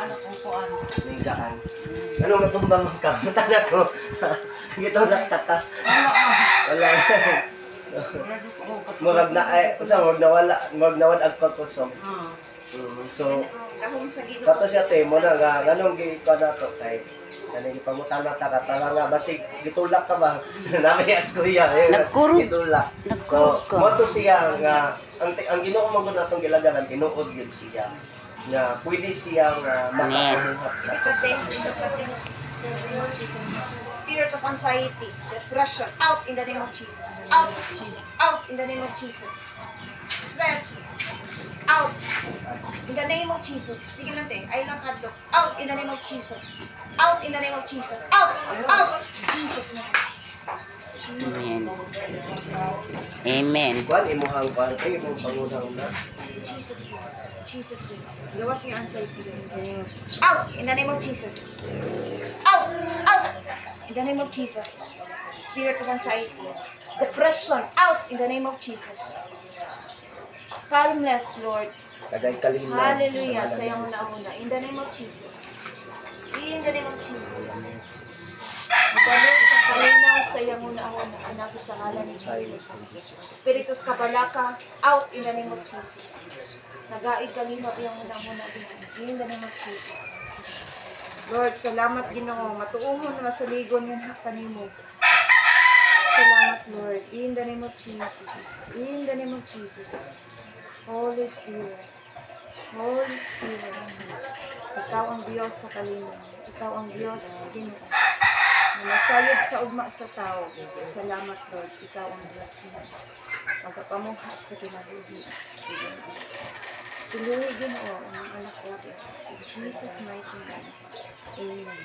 ano kung kuan. Nigaan. Ano matumbang ka? Matanda ko. Gito nakata. Wala. Murag na ay, wag nawala ang kokosom. So, kato siya te mo na nga nganong gi ka na to kay kanang ipamutan na ta katala nga basig gitulak ka ba? Namiyas ko iya. Gitulak. So, mo to siya nga ang Ginoo man gud natong gilagaran tinuod gyud siya. Nga pwede siya nga makapamuhat sa Spirit of anxiety, depression, out in the name of Jesus. Out, out in the name of Jesus. Stress, out in the name of Jesus. Sige lang te, ay lang kadlok. Out in the name of Jesus. Out in the name of Jesus. Out, out, Jesus name. Amen. Amen. Kwan imuhang kwan ay imong pangunang na. Jesus name. Jesus name. Gawas yung anxiety. Out in the name of Jesus. Out, out in the name of Jesus. Spirit of anxiety, depression, out in the name of Jesus. Calmness, Lord. Kagay kalina. Hallelujah. Sa iyong una-una. In the name of Jesus. In the name of Jesus. Ibalik sa kalinaw sa iyong una-una. Anak sa ngalan ni Jesus. Spiritus kabalaka, out in the name of Jesus. Nagaid kalinaw iyong una-una. In the name of Jesus. Lord, salamat Ginoo. Matuungon na masaligon yung kanimo. Salamat, Lord. In the name of Jesus. In the name of Jesus. Holy Spirit. Holy Spirit. Ikaw ang Diyos sa kalinaw. Ikaw ang Diyos Ginoo. Na nasayod sa ugma sa tao. Salamat, Lord. Ikaw ang Diyos Ginoo. Magkapamuhat sa kinabuhi. Siluhi Ginoo ang anak ko, Diyos. In Jesus' mighty name. Amen.